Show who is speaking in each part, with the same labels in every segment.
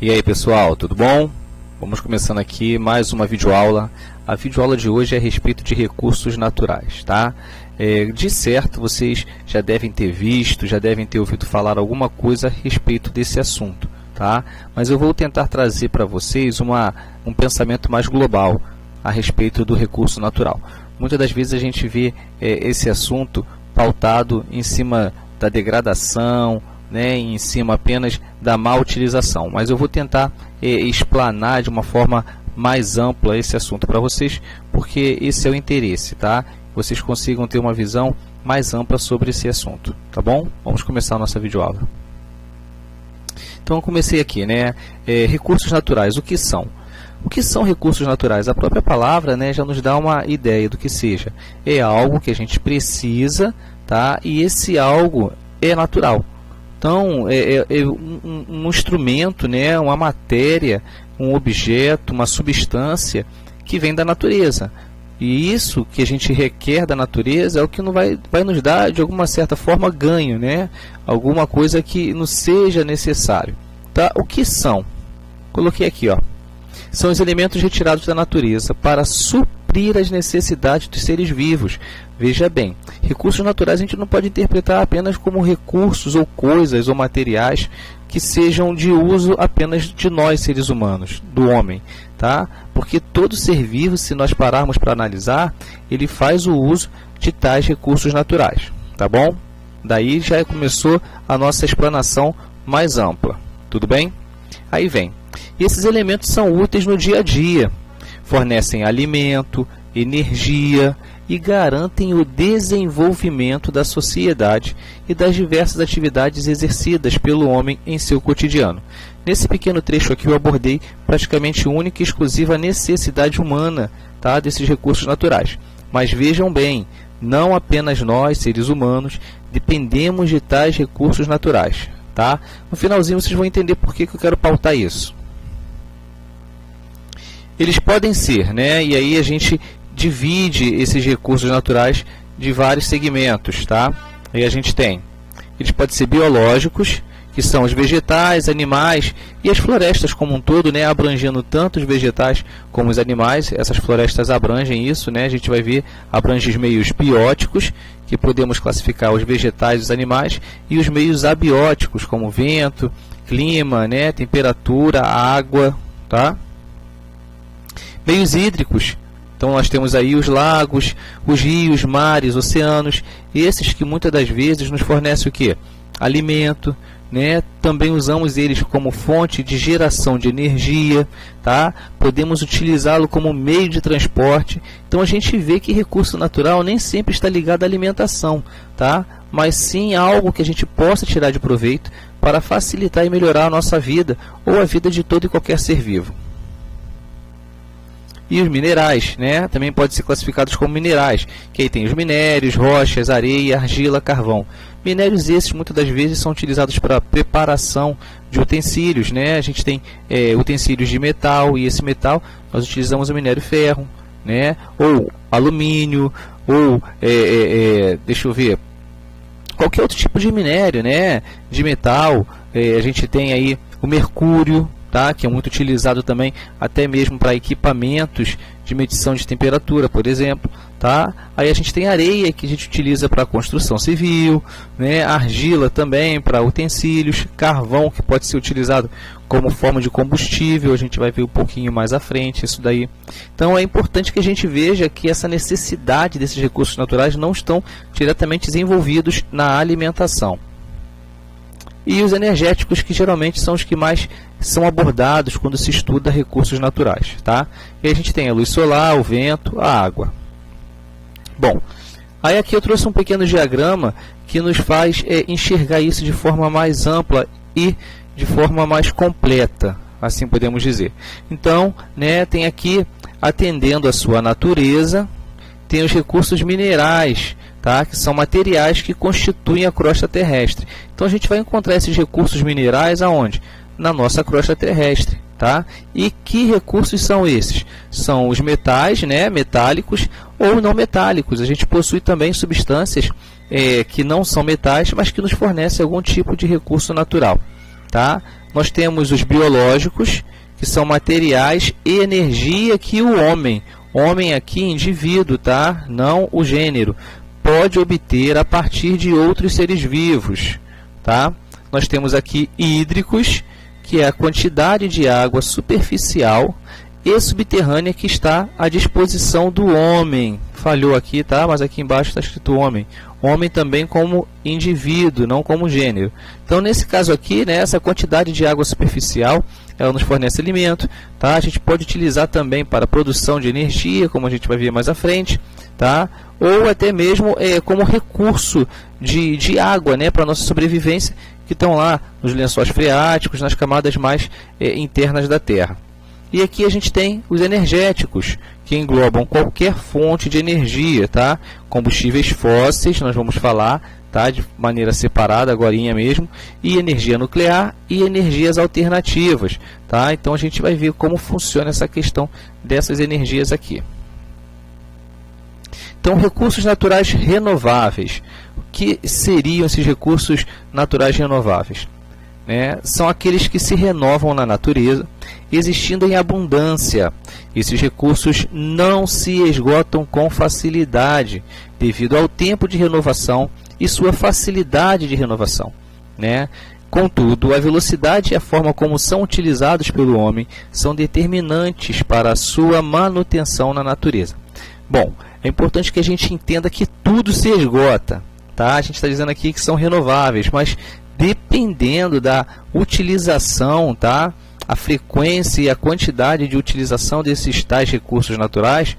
Speaker 1: E aí pessoal, tudo bom? Vamos começando aqui mais uma videoaula. A videoaula de hoje é a respeito de recursos naturais, tá? De certo vocês já devem ter visto, já devem ter ouvido falar alguma coisa a respeito desse assunto, tá? Mas eu vou tentar trazer para vocês um pensamento mais global a respeito do recurso natural. Muitas das vezes a gente vê esse assunto pautado em cima da degradação, né, em cima apenas da má utilização, mas eu vou tentar explanar de uma forma mais ampla esse assunto para vocês, porque esse é o interesse, tá? Vocês consigam ter uma visão mais ampla sobre esse assunto, tá bom? Vamos começar a nossa videoaula. Então eu comecei aqui, né? Recursos naturais, o que são? O que são recursos naturais? A própria palavra, né, já nos dá uma ideia do que seja. É algo que a gente precisa, tá? E esse algo é natural. Então, é um instrumento, né, uma matéria, um objeto, uma substância que vem da natureza. E isso que a gente requer da natureza é o que vai nos dar, de alguma certa forma, ganho, né? Alguma coisa que nos seja necessário. Tá? O que são? Coloquei aqui, ó. São os elementos retirados da natureza para suprir as necessidades dos seres vivos. Veja bem, recursos naturais a gente não pode interpretar apenas como recursos ou coisas ou materiais que sejam de uso apenas de nós, seres humanos, do homem, tá? Porque todo ser vivo, se nós pararmos para analisar, ele faz o uso de tais recursos naturais, tá bom? Daí já começou a nossa explanação mais ampla, tudo bem? Aí vem. Esses elementos são úteis no dia a dia, fornecem alimento, energia e garantem o desenvolvimento da sociedade e das diversas atividades exercidas pelo homem em seu cotidiano. Nesse pequeno trecho aqui eu abordei praticamente única e exclusiva necessidade humana, tá, desses recursos naturais. Mas vejam bem, não apenas nós, seres humanos, dependemos de tais recursos naturais. Tá? No finalzinho vocês vão entender por que eu quero pautar isso. Eles podem ser, né? E aí a gente divide esses recursos naturais de vários segmentos, tá? Aí a gente tem, eles podem ser biológicos, que são os vegetais, animais e as florestas como um todo, né? Abrangendo tanto os vegetais como os animais. Essas florestas abrangem isso, né? A gente vai ver, abrange os meios bióticos, que podemos classificar os vegetais e os animais, e os meios abióticos, como vento, clima, né? Temperatura, água, tá? Meios hídricos, então nós temos aí os lagos, os rios, mares, oceanos, esses que muitas das vezes nos fornecem o quê? Alimento, né? Também usamos eles como fonte de geração de energia, tá? Podemos utilizá-lo como meio de transporte. Então a gente vê que recurso natural nem sempre está ligado à alimentação, tá? Mas sim algo que a gente possa tirar de proveito para facilitar e melhorar a nossa vida ou a vida de todo e qualquer ser vivo. E os minerais, né? Também podem ser classificados como minerais, que aí tem os minérios, rochas, areia, argila, carvão. Minérios esses muitas das vezes são utilizados para a preparação de utensílios, né? A gente tem utensílios de metal, e esse metal nós utilizamos o minério ferro, né? Ou alumínio, ou deixa eu ver, qualquer outro tipo de minério, né? De metal. A gente tem aí o mercúrio, tá? Que é muito utilizado também até mesmo para equipamentos de medição de temperatura, por exemplo, tá? Aí a gente tem areia, que a gente utiliza para construção civil, né? Argila também para utensílios, carvão, que pode ser utilizado como forma de combustível, a gente vai ver um pouquinho mais à frente isso daí. Então é importante que a gente veja que essa necessidade desses recursos naturais não estão diretamente desenvolvidos na alimentação. E os energéticos, que geralmente são os que mais são abordados quando se estuda recursos naturais, tá? E a gente tem a luz solar, o vento, a água. Bom, aí aqui eu trouxe um pequeno diagrama que nos faz enxergar isso de forma mais ampla e de forma mais completa, assim podemos dizer. Então, né, tem aqui, atendendo à sua natureza, tem os recursos minerais, tá? Que são materiais que constituem a crosta terrestre. Então a gente vai encontrar esses recursos minerais aonde? Na nossa crosta terrestre, tá? E que recursos são esses? São os metais, né, metálicos ou não metálicos. A gente possui também substâncias que não são metais, mas que nos fornecem algum tipo de recurso natural, tá? nós temos os biológicos, que são materiais e energia que o homem aqui, indivíduo, tá? Não o gênero, pode obter a partir de outros seres vivos, tá? Nós temos aqui hídricos, que é a quantidade de água superficial e subterrânea que está à disposição do homem. Falhou aqui, tá? Mas aqui embaixo está escrito homem. Homem também como indivíduo, não como gênero. Então, nesse caso aqui, né, essa quantidade de água superficial, ela nos fornece alimento, tá? A gente pode utilizar também para a produção de energia, como a gente vai ver mais à frente, tá? Ou até mesmo como recurso de água, né, para a nossa sobrevivência, que estão lá nos lençóis freáticos, nas camadas mais internas da Terra. E aqui a gente tem os energéticos, que englobam qualquer fonte de energia, tá? Combustíveis fósseis, nós vamos falar, tá? De maneira separada, agorinha mesmo, e energia nuclear e energias alternativas, tá? Então a gente vai ver como funciona essa questão dessas energias aqui. Então, recursos naturais renováveis. O que seriam esses recursos naturais renováveis? São aqueles que se renovam na natureza, existindo em abundância. Esses recursos não se esgotam com facilidade, devido ao tempo de renovação e sua facilidade de renovação. Contudo, a velocidade e a forma como são utilizados pelo homem são determinantes para a sua manutenção na natureza. Bom, é importante que a gente entenda que tudo se esgota, tá? A gente está dizendo aqui que são renováveis, mas dependendo da utilização, tá? A frequência e a quantidade de utilização desses tais recursos naturais,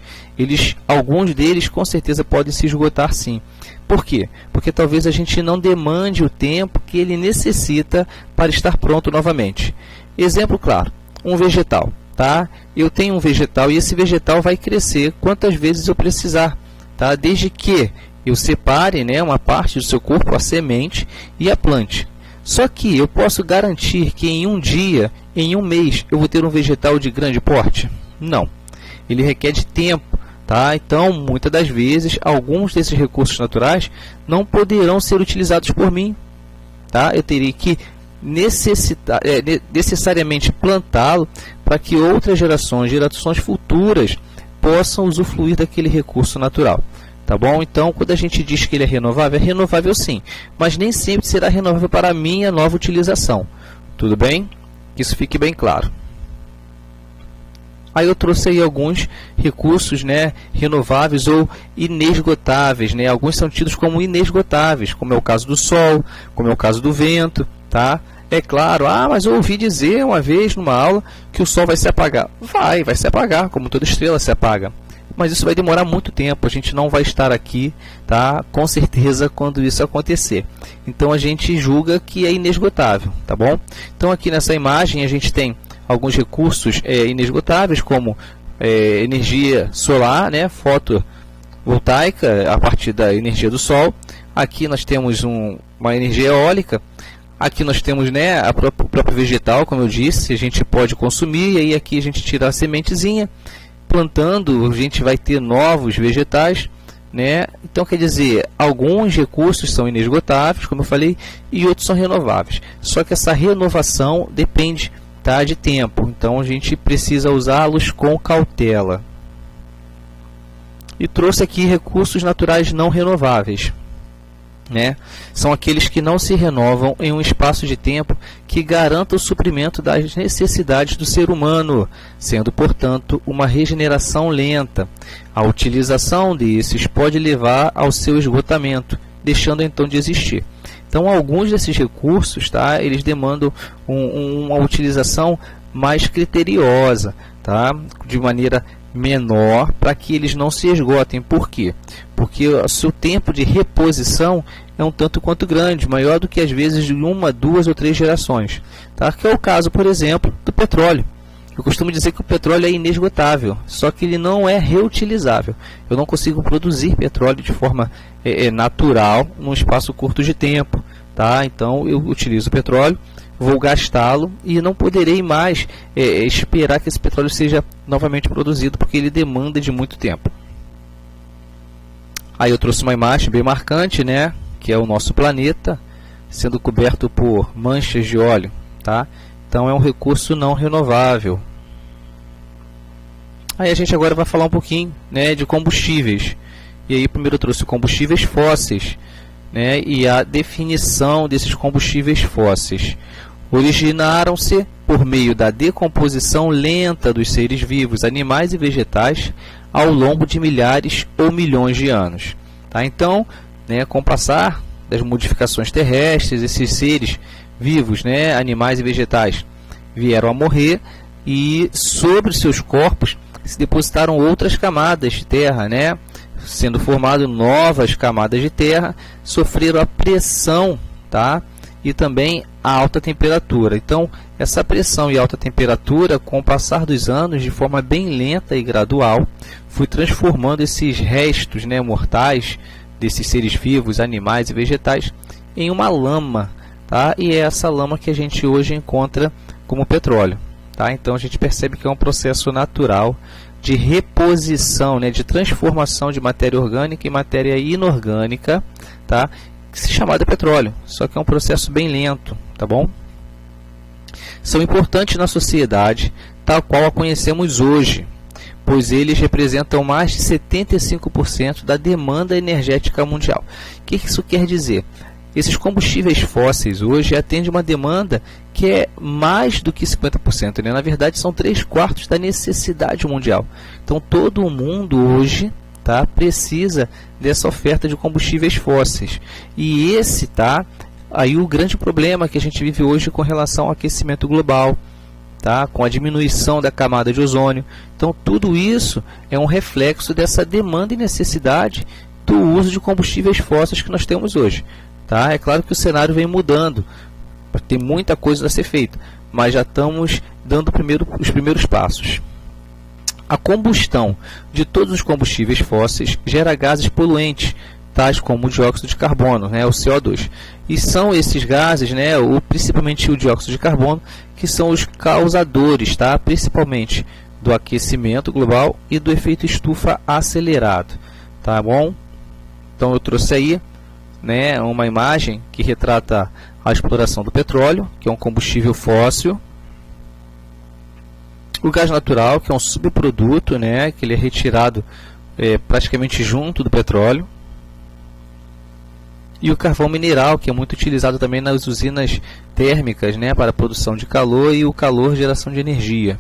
Speaker 1: alguns deles com certeza podem se esgotar sim. Por quê? Porque talvez a gente não demande o tempo que ele necessita para estar pronto novamente. Exemplo claro, um vegetal. Tá? Eu tenho um vegetal e esse vegetal vai crescer quantas vezes eu precisar, tá? Desde que eu separe, uma parte do seu corpo, a semente, e a plante. Só que eu posso garantir que em um dia, em um mês, eu vou ter um vegetal de grande porte? Não. Ele requer de tempo. Tá? Então, muitas das vezes, alguns desses recursos naturais não poderão ser utilizados por mim. Tá? Eu teria que necessariamente plantá-lo para que outras gerações futuras, possam usufruir daquele recurso natural. Tá bom? Então, quando a gente diz que ele é renovável sim, mas nem sempre será renovável para a minha nova utilização. Tudo bem? Que isso fique bem claro. Aí eu trouxe aí alguns recursos, renováveis ou inesgotáveis, Alguns são tidos como inesgotáveis, como é o caso do sol, como é o caso do vento, tá? É claro, mas eu ouvi dizer uma vez numa aula que o sol vai se apagar. Vai se apagar, como toda estrela se apaga. Mas isso vai demorar muito tempo, a gente não vai estar aqui, tá? Com certeza, quando isso acontecer. Então a gente julga que é inesgotável, tá bom? Então aqui nessa imagem a gente tem alguns recursos inesgotáveis, como energia solar, fotovoltaica, a partir da energia do sol. Aqui nós temos uma energia eólica. Aqui nós temos o próprio vegetal, como eu disse, a gente pode consumir, e aí aqui a gente tira a sementezinha, plantando, a gente vai ter novos vegetais, Então, quer dizer, alguns recursos são inesgotáveis, como eu falei, e outros são renováveis. Só que essa renovação depende, tá, de tempo, então a gente precisa usá-los com cautela. E trouxe aqui recursos naturais não renováveis. São aqueles que não se renovam em um espaço de tempo que garanta o suprimento das necessidades do ser humano, sendo, portanto, uma regeneração lenta. A utilização desses pode levar ao seu esgotamento, deixando então de existir. Então, alguns desses recursos, tá, eles demandam uma utilização mais criteriosa, tá, de maneira menor, para que eles não se esgotem. Por quê? Porque o seu tempo de reposição é um tanto quanto grande, maior do que às vezes de 1, 2 ou 3 gerações, tá? Que é o caso, por exemplo, do petróleo. Eu costumo dizer que o petróleo é inesgotável, só que ele não é reutilizável. Eu não consigo produzir petróleo de forma natural num espaço curto de tempo, tá? Então eu utilizo o petróleo, vou gastá-lo e não poderei mais esperar que esse petróleo seja novamente produzido, porque ele demanda de muito tempo. Aí eu trouxe uma imagem bem marcante, que é o nosso planeta sendo coberto por manchas de óleo, tá? Então é um recurso não renovável. Aí a gente agora vai falar um pouquinho, né, de combustíveis. E aí primeiro eu trouxe combustíveis fósseis, né, e a definição desses combustíveis fósseis. Originaram-se por meio da decomposição lenta dos seres vivos, animais e vegetais, ao longo de milhares ou milhões de anos. Tá? Então, né, com o passar das modificações terrestres, esses seres vivos, né, animais e vegetais, vieram a morrer e sobre seus corpos se depositaram outras camadas de terra, né, sendo formado novas camadas de terra, sofreram a pressão, tá, e também a alta temperatura. Então, essa pressão e alta temperatura, com o passar dos anos, de forma bem lenta e gradual, foi transformando esses restos, né, mortais desses seres vivos, animais e vegetais, em uma lama, tá? E é essa lama que a gente hoje encontra como petróleo, tá? Então, a gente percebe que é um processo natural de reposição, né, de transformação de matéria orgânica em matéria inorgânica, tá? Chamado petróleo, só que é um processo bem lento, tá bom? São importantes na sociedade tal qual a conhecemos hoje, pois eles representam mais de 75% da demanda energética mundial. O que isso quer dizer? Esses combustíveis fósseis hoje atendem uma demanda que é mais do que 50%, né? Na verdade, são 3/4 da necessidade mundial. Então, todo o mundo hoje, tá, precisa dessa oferta de combustíveis fósseis. E esse, tá, aí o grande problema que a gente vive hoje com relação ao aquecimento global, tá, com a diminuição da camada de ozônio. Então, tudo isso é um reflexo dessa demanda e necessidade do uso de combustíveis fósseis que nós temos hoje. Tá? É claro que o cenário vem mudando, tem muita coisa a ser feita, mas já estamos dando os primeiros passos. A combustão de todos os combustíveis fósseis gera gases poluentes, tais como o dióxido de carbono, né, o CO2. E são esses gases, né, principalmente o dióxido de carbono, que são os causadores, tá, principalmente do aquecimento global e do efeito estufa acelerado. Tá bom? Então eu trouxe aí, né, uma imagem que retrata a exploração do petróleo, que é um combustível fóssil. O gás natural, que é um subproduto, né, que ele é retirado praticamente junto do petróleo. E o carvão mineral, que é muito utilizado também nas usinas térmicas, né, para a produção de calor e o calor geração de energia.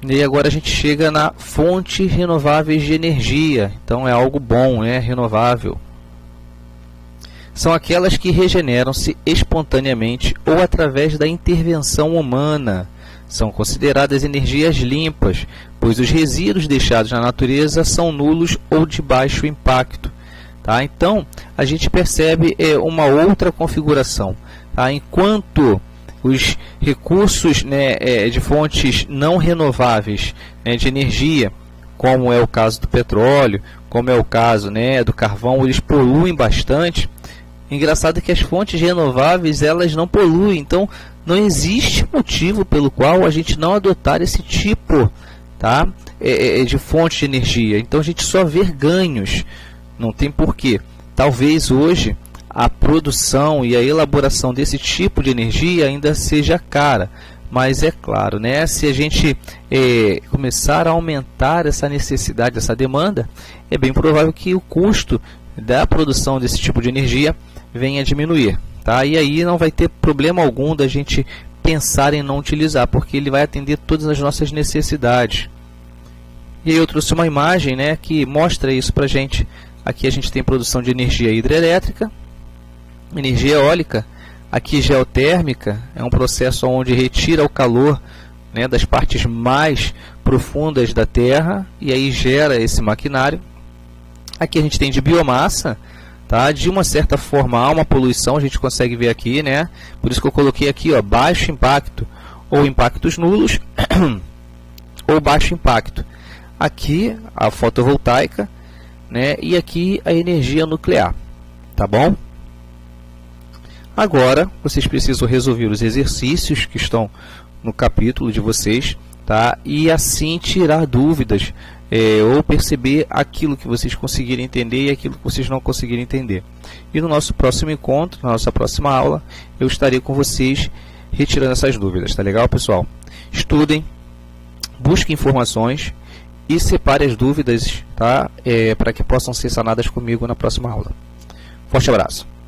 Speaker 1: E agora a gente chega na fontes renováveis de energia. Então é algo bom, né, renovável. São aquelas que regeneram-se espontaneamente ou através da intervenção humana. São consideradas energias limpas, pois os resíduos deixados na natureza são nulos ou de baixo impacto. Tá? Então, a gente percebe uma outra configuração. Tá? Enquanto os recursos, né, de fontes não renováveis, né, de energia, como é o caso do petróleo, como é o caso, né, do carvão, eles poluem bastante. Engraçado que as fontes renováveis, elas não poluem, então não existe motivo pelo qual a gente não adotar esse tipo, tá, de fonte de energia. Então a gente só vê ganhos, não tem porquê. Talvez hoje a produção e a elaboração desse tipo de energia ainda seja cara, mas é claro, né, se a gente começar a aumentar essa necessidade, essa demanda, é bem provável que o custo da produção desse tipo de energia venha a diminuir, tá? E aí não vai ter problema algum da gente pensar em não utilizar, porque ele vai atender todas as nossas necessidades. E aí eu trouxe uma imagem, né, que mostra isso para a gente. Aqui a gente tem produção de energia hidrelétrica, energia eólica, aqui geotérmica, é um processo onde retira o calor, né, das partes mais profundas da Terra e aí gera esse maquinário. Aqui a gente tem de biomassa, tá? De uma certa forma há uma poluição, a gente consegue ver aqui, né? Por isso que eu coloquei aqui, ó, baixo impacto ou impactos nulos ou baixo impacto. Aqui a fotovoltaica, né? E aqui a energia nuclear, tá bom? Agora vocês precisam resolver os exercícios que estão no capítulo de vocês, tá? E assim tirar dúvidas ou perceber aquilo que vocês conseguirem entender e aquilo que vocês não conseguirem entender. E no nosso próximo encontro, na nossa próxima aula, eu estarei com vocês retirando essas dúvidas. Tá legal, pessoal? Estudem, busquem informações e separe as dúvidas, tá? Para que possam ser sanadas comigo na próxima aula. Forte abraço!